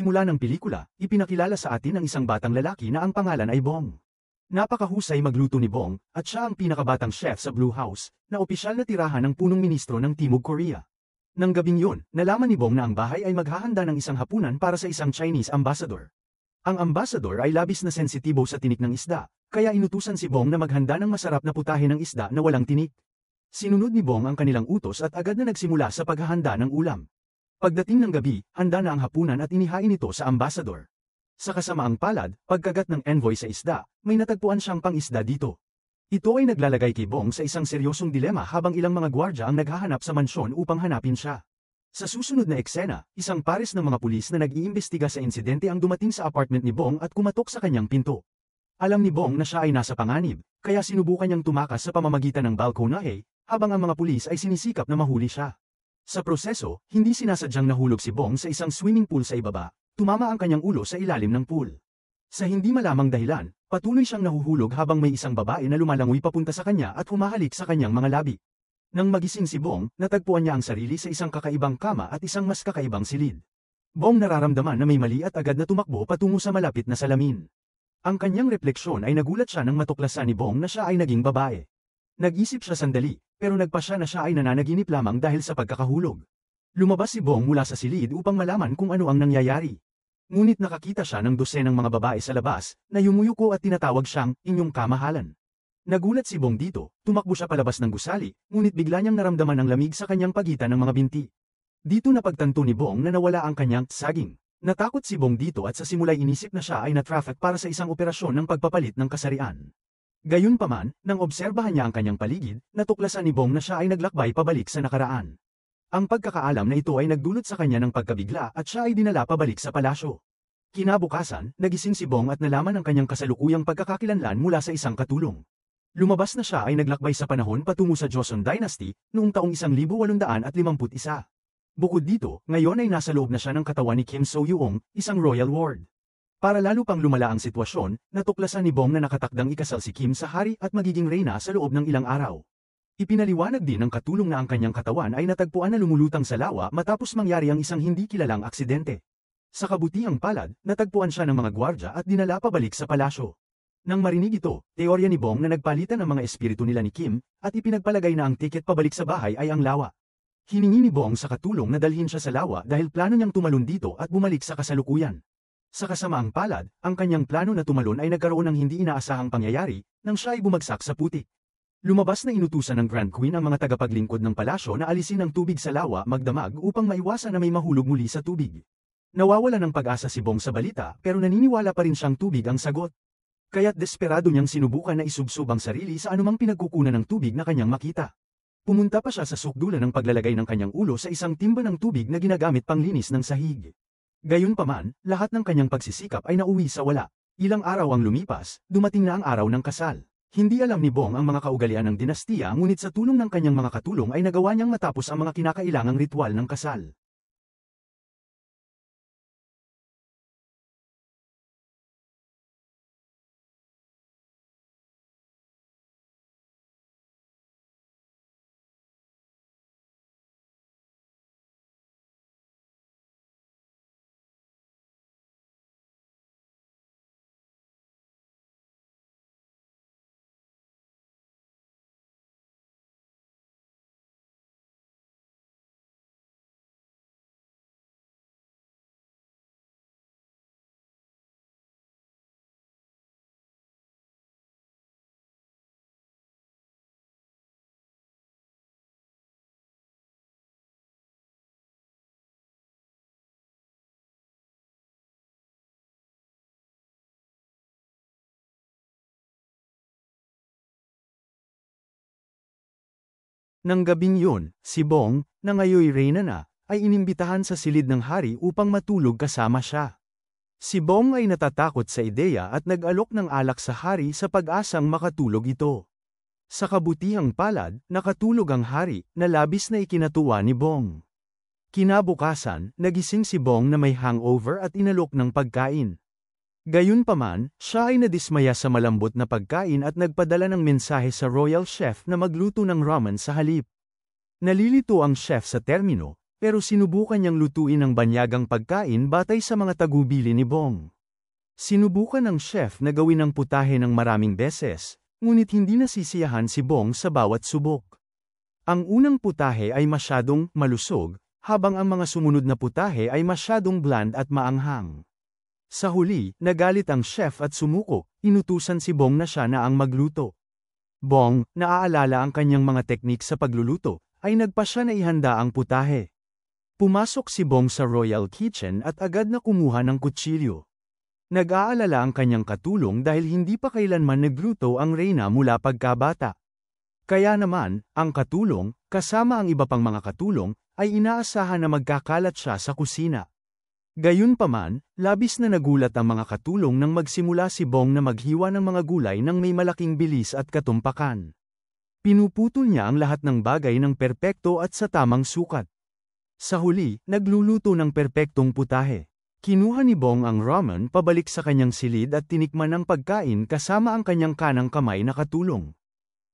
simula ng pelikula, ipinakilala sa atin ang isang batang lalaki na ang pangalan ay Bong. Napakahusay magluto ni Bong, at siya ang pinakabatang chef sa Blue House, na opisyal na tirahan ng punong ministro ng Timog Korea. Nang gabing yun, nalaman ni Bong na ang bahay ay maghahanda ng isang hapunan para sa isang Chinese ambassador. Ang ambassador ay labis na sensitibo sa tinik ng isda, kaya inutusan si Bong na maghanda ng masarap na putahe ng isda na walang tinik. Sinunod ni Bong ang kanilang utos at agad na nagsimula sa paghahanda ng ulam. Pagdating ng gabi, handa na ang hapunan at inihain ito sa ambassador. Sa kasamaang palad, pagkagat ng envoy sa isda, may natagpuan siyang pang-isda dito. Ito ay naglalagay kay Bong sa isang seryosong dilema habang ilang mga gwardya ang naghahanap sa mansyon upang hanapin siya. Sa susunod na eksena, isang pares ng mga pulis na nag-iimbestiga sa insidente ang dumating sa apartment ni Bong at kumatok sa kanyang pinto. Alam ni Bong na siya ay nasa panganib, kaya sinubukan niyang tumakas sa pamamagitan ng balkonahe, habang ang mga pulis ay sinisikap na mahuli siya. Sa proseso, hindi sinasadyang nahulog si Bong sa isang swimming pool sa ibaba, tumama ang kanyang ulo sa ilalim ng pool. Sa hindi malamang dahilan, patuloy siyang nahuhulog habang may isang babae na lumalangoy papunta sa kanya at humahalik sa kanyang mga labi. Nang magising si Bong, natagpuan niya ang sarili sa isang kakaibang kama at isang mas kakaibang silid. Bong nararamdaman na may mali at agad na tumakbo patungo sa malapit na salamin. Ang kanyang refleksyon ay nagulat siya nang matuklasan ni Bong na siya ay naging babae. Nag-isip siya sandali, pero nagpasya na siya ay nananaginip lamang dahil sa pagkakahulog. Lumabas si Bong mula sa silid upang malaman kung ano ang nangyayari. Ngunit nakakita siya ng dosenang mga babae sa labas, na yumuyuko at tinatawag siyang, inyong kamahalan. Nagulat si Bong dito, tumakbo siya palabas ng gusali, ngunit bigla niyang naramdaman ang lamig sa kanyang pagitan ng mga binti. Dito napagtanto ni Bong na nawala ang kanyang saging. Natakot si Bong dito at sa simula'y inisip na siya ay na-traffic para sa isang operasyon ng pagpapalit ng kasarian. Gayunpaman, nang obserbahan niya ang kanyang paligid, natuklasan ni Bong na siya ay naglakbay pabalik sa nakaraan. Ang pagkakaalam na ito ay nagdulot sa kanya ng pagkabigla at siya ay dinala pabalik sa palasyo. Kinabukasan, nagising si Bong at nalaman ang kanyang kasalukuyang pagkakakilanlan mula sa isang katulong. Lumabas na siya ay naglakbay sa panahon patungo sa Joseon Dynasty, noong taong 1851. Bukod dito, ngayon ay nasa loob na siya ng katawan ni Kim So-yoong, isang royal ward. Para lalo pang lumala ang sitwasyon, natuklasan ni Bong na nakatakdang ikasal si Kim sa hari at magiging reyna sa loob ng ilang araw. Ipinaliwanag din ng katulong na ang kanyang katawan ay natagpuan na lumulutang sa lawa matapos mangyari ang isang hindi kilalang aksidente. Sa kabutihang palad, natagpuan siya ng mga gwardya at dinala pabalik sa palasyo. Nang marinig ito, teorya ni Bong na nagpalitan ang mga espiritu nila ni Kim, at ipinagpalagay na ang tiket pabalik sa bahay ay ang lawa. Hiningi ni Bong sa katulong na dalhin siya sa lawa dahil plano niyang tumalon dito at bumalik sa kasalukuyan. Sa kasamaang palad, ang kanyang plano na tumalon ay nagkaroon ng hindi inaasahang pangyayari, nang siya ay bumagsak sa putik. Lumabas na inutusan ng Grand Queen ang mga tagapaglingkod ng palasyo na alisin ang tubig sa lawa magdamag upang maiwasan na may mahulog muli sa tubig. Nawawala ng pag-asa si Bong sa balita pero naniniwala pa rin siyang tubig ang sagot. Kaya't desperado niyang sinubukan na isubsob ang sarili sa anumang pinagkukunan ng tubig na kanyang makita. Pumunta pa siya sa sukdulan ng paglalagay ng kanyang ulo sa isang timba ng tubig na ginagamit panglinis ng sahig. Gayunpaman, lahat ng kanyang pagsisikap ay nauwi sa wala. Ilang araw ang lumipas, dumating na ang araw ng kasal. Hindi alam ni Bong ang mga kaugalian ng dinastiya ngunit sa tulong ng kanyang mga katulong ay nagawa niyang matapos ang mga kinakailangang ritual ng kasal. Nang gabing yun, si Bong, na ngayoy reyna na, ay inimbitahan sa silid ng hari upang matulog kasama siya. Si Bong ay natatakot sa ideya at nag-alok ng alak sa hari sa pag-asang makatulog ito. Sa kabutihang palad, nakatulog ang hari, na labis na ikinatuwa ni Bong. Kinabukasan, nagising si Bong na may hangover at inalok ng pagkain. Gayunpaman, siya ay nadismaya sa malambot na pagkain at nagpadala ng mensahe sa royal chef na magluto ng ramen sa halip. Nalilito ang chef sa termino, pero sinubukan niyang lutuin ang banyagang pagkain batay sa mga tagubili ni Bong. Sinubukan ng chef na gawin ang putahe ng maraming beses, ngunit hindi nasisiyahan si Bong sa bawat subok. Ang unang putahe ay masyadong malusog, habang ang mga sumunod na putahe ay masyadong bland at maanghang. Sa huli, nagalit ang chef at sumuko, inutusan si Bong na siya na ang magluto. Bong, naaalala ang kanyang mga teknik sa pagluluto, ay nagpa siya na ihanda ang putahe. Pumasok si Bong sa Royal Kitchen at agad na kumuha ng kutsilyo. Nag-aalala ang kanyang katulong dahil hindi pa kailanman nagluto ang reyna mula pagkabata. Kaya naman, ang katulong, kasama ang iba pang mga katulong, ay inaasahan na magkakalat siya sa kusina. Gayunpaman, labis na nagulat ang mga katulong nang magsimula si Bong na maghiwa ng mga gulay ng may malaking bilis at katumpakan. Pinuputol niya ang lahat ng bagay ng perpekto at sa tamang sukat. Sa huli, nagluluto ng perpektong putahe. Kinuha ni Bong ang ramen pabalik sa kanyang silid at tinikman ang pagkain kasama ang kanyang kanang kamay na katulong.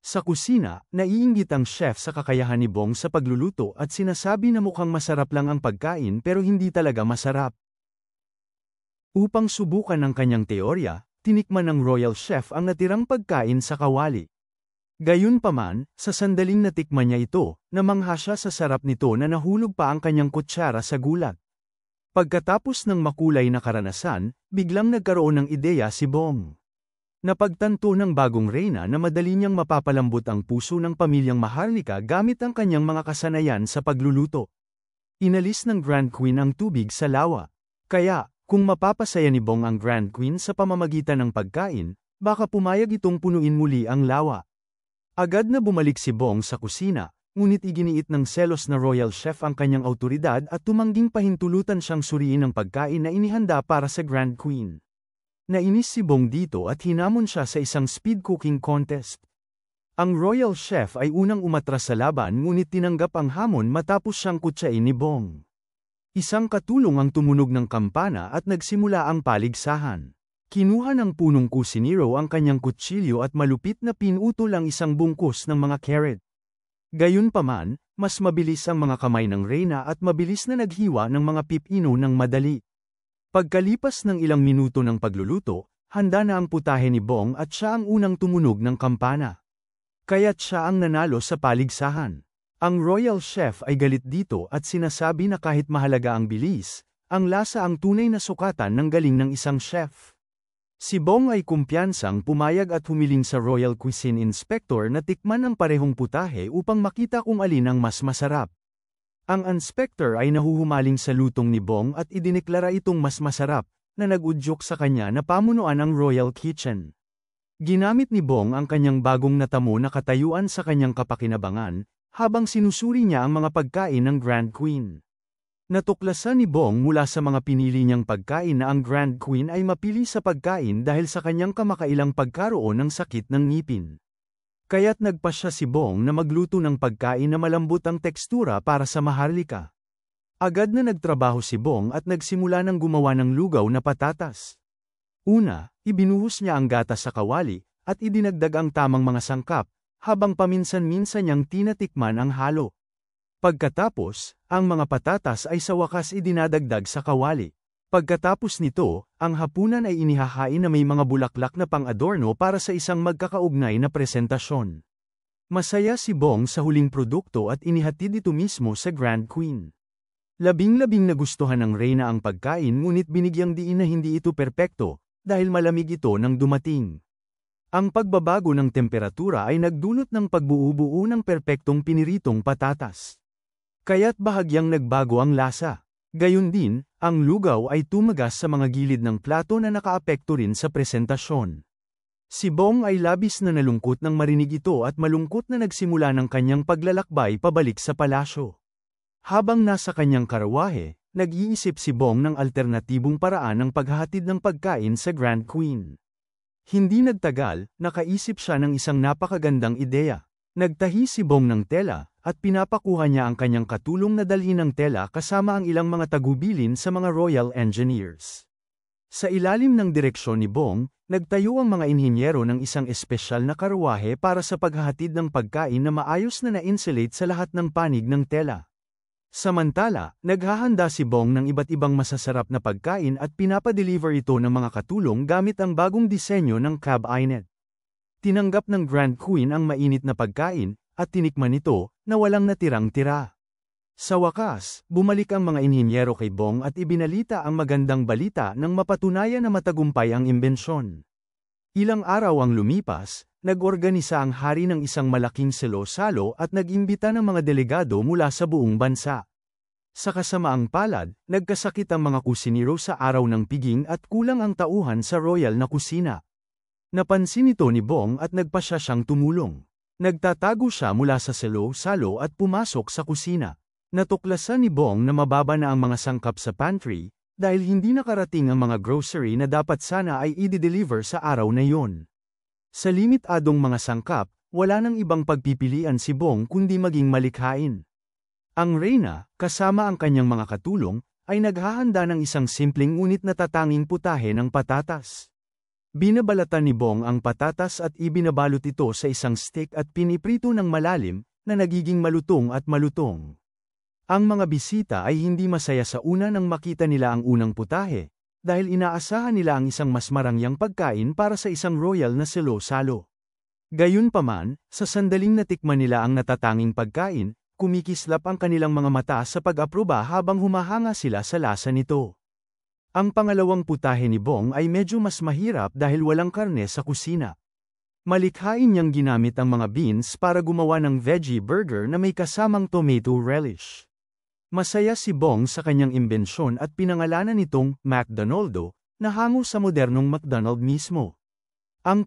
Sa kusina, naiinggit ang chef sa kakayahan ni Bong sa pagluluto at sinasabi na mukhang masarap lang ang pagkain pero hindi talaga masarap. Upang subukan ang kanyang teorya, tinikman ng royal chef ang natirang pagkain sa kawali. Gayunpaman, sa sandaling natikman niya ito, namangha siya sa sarap nito na nahulog pa ang kanyang kutsara sa gulat. Pagkatapos ng makulay na karanasan, biglang nagkaroon ng ideya si Bong. Napagtanto ng bagong reyna na madali niyang mapapalambot ang puso ng pamilyang Maharlika gamit ang kanyang mga kasanayan sa pagluluto. Inalis ng Grand Queen ang tubig sa lawa. Kaya, kung mapapasaya ni Bong ang Grand Queen sa pamamagitan ng pagkain, baka pumayag itong punuin muli ang lawa. Agad na bumalik si Bong sa kusina. Ngunit iginiit ng selos na royal chef ang kanyang autoridad at tumangging pahintulutan siyang suriin ang pagkain na inihanda para sa Grand Queen. Nainis si Bong dito at hinamon siya sa isang speed cooking contest. Ang royal chef ay unang umatras sa laban ngunit tinanggap ang hamon matapos siyang kutsain ni Bong. Isang katulong ang tumunog ng kampana at nagsimula ang paligsahan. Kinuha ng punong kusinero ang kanyang kutsilyo at malupit na pinutol ang isang bungkus ng mga carrot. Gayunpaman, mas mabilis ang mga kamay ng reyna at mabilis na naghiwa ng mga pipino ng madali. Pagkalipas ng ilang minuto ng pagluluto, handa na ang putahe ni Bong at siya ang unang tumunog ng kampana. Kaya't siya ang nanalo sa paligsahan. Ang royal chef ay galit dito at sinasabi na kahit mahalaga ang bilis, ang lasa ang tunay na sukatan ng galing ng isang chef. Si Bong ay kumpiyansang pumayag at humiling sa Royal Cuisine Inspector na tikman ang parehong putahe upang makita kung alin ang mas masarap. Ang inspector ay nahuhumaling sa lutong ni Bong at idineklara itong mas masarap, na nag-udyok sa kanya na pamunuan ang Royal Kitchen. Ginamit ni Bong ang kanyang bagong natamo na katayuan sa kanyang kapakinabangan, habang sinusuri niya ang mga pagkain ng Grand Queen. Natuklasan ni Bong mula sa mga pinili niyang pagkain na ang Grand Queen ay mapili sa pagkain dahil sa kanyang kamakailang pagkaroon ng sakit ng ngipin. Kaya't nagpa siya si Bong na magluto ng pagkain na malambot ang tekstura para sa Maharlika. Agad na nagtrabaho si Bong at nagsimula ng gumawa ng lugaw na patatas. Una, ibinuhos niya ang gatas sa kawali, at idinagdag ang tamang mga sangkap, habang paminsan-minsan niyang tinatikman ang halo. Pagkatapos, ang mga patatas ay sa wakas idinadagdag sa kawali. Pagkatapos nito, ang hapunan ay inihahain na may mga bulaklak na pang-adorno para sa isang magkakaugnay na presentasyon. Masaya si Bong sa huling produkto at inihatid ito mismo sa Grand Queen. Labing-labing nagustuhan ng reyna ang pagkain ngunit binigyang diin na hindi ito perpekto, dahil malamig ito nang dumating. Ang pagbabago ng temperatura ay nagdulot ng pagbuo-buo ng perpektong piniritong patatas. Kaya't bahagyang nagbago ang lasa. Gayon din, ang lugaw ay tumagas sa mga gilid ng plato na nakaapekto rin sa presentasyon. Si Bong ay labis na nalungkot nang marinig ito at malungkot na nagsimula ng kanyang paglalakbay pabalik sa palasyo. Habang nasa kanyang karawahe, nag-iisip si Bong ng alternatibong paraan ng paghahatid ng pagkain sa Grand Queen. Hindi nagtagal, nakaisip siya ng isang napakagandang ideya. Nagtahi si Bong ng tela, at pinapakuha niya ang kanyang katulong na dalhin ng tela kasama ang ilang mga tagubilin sa mga Royal Engineers. Sa ilalim ng direksyon ni Bong, nagtayo ang mga inhinyero ng isang espesyal na karwahe para sa paghahatid ng pagkain na maayos na na-insulate sa lahat ng panig ng tela. Samantala, naghahanda si Bong ng iba't ibang masasarap na pagkain at pinapadeliver ito ng mga katulong gamit ang bagong disenyo ng Cab Inet. Tinanggap ng Grand Queen ang mainit na pagkain, at tinikman ito, na walang natirang tira. Sa wakas, bumalik ang mga inhinyero kay Bong at ibinalita ang magandang balita nang mapatunayan na matagumpay ang imbensyon. Ilang araw ang lumipas, nag-organisa ang hari ng isang malaking salo-salo at nag-imbita ng mga delegado mula sa buong bansa. Sa kasamaang palad, nagkasakit ang mga kusinero sa araw ng piging at kulang ang tauhan sa royal na kusina. Napansin ito ni Bong at nagpasya siyang tumulong. Nagtatago siya mula sa salo-salo at pumasok sa kusina. Natuklasan ni Bong na mababa na ang mga sangkap sa pantry, dahil hindi nakarating ang mga grocery na dapat sana ay i-deliver sa araw na yon. Sa limitadong mga sangkap, wala nang ibang pagpipilian si Bong kundi maging malikhain. Ang reyna, kasama ang kanyang mga katulong, ay naghahanda ng isang simpleng ngunit natatanging putahe ng patatas. Binabalatan ni Bong ang patatas at ibinabalot ito sa isang stick at piniprito ng malalim, na nagiging malutong at malutong. Ang mga bisita ay hindi masaya sa una nang makita nila ang unang putahe, dahil inaasahan nila ang isang mas marangyang pagkain para sa isang royal na salo-salo. Gayunpaman, sa sandaling natikman nila ang natatanging pagkain, kumikislap ang kanilang mga mata sa pag-aproba habang humahanga sila sa lasa nito. Ang pangalawang putahe ni Bong ay medyo mas mahirap dahil walang karne sa kusina. Malikhain niyang ginamit ang mga beans para gumawa ng veggie burger na may kasamang tomato relish. Masaya si Bong sa kanyang imbensyon at pinangalanan nitong McDonaldo, na hango sa modernong McDonald mismo. Ang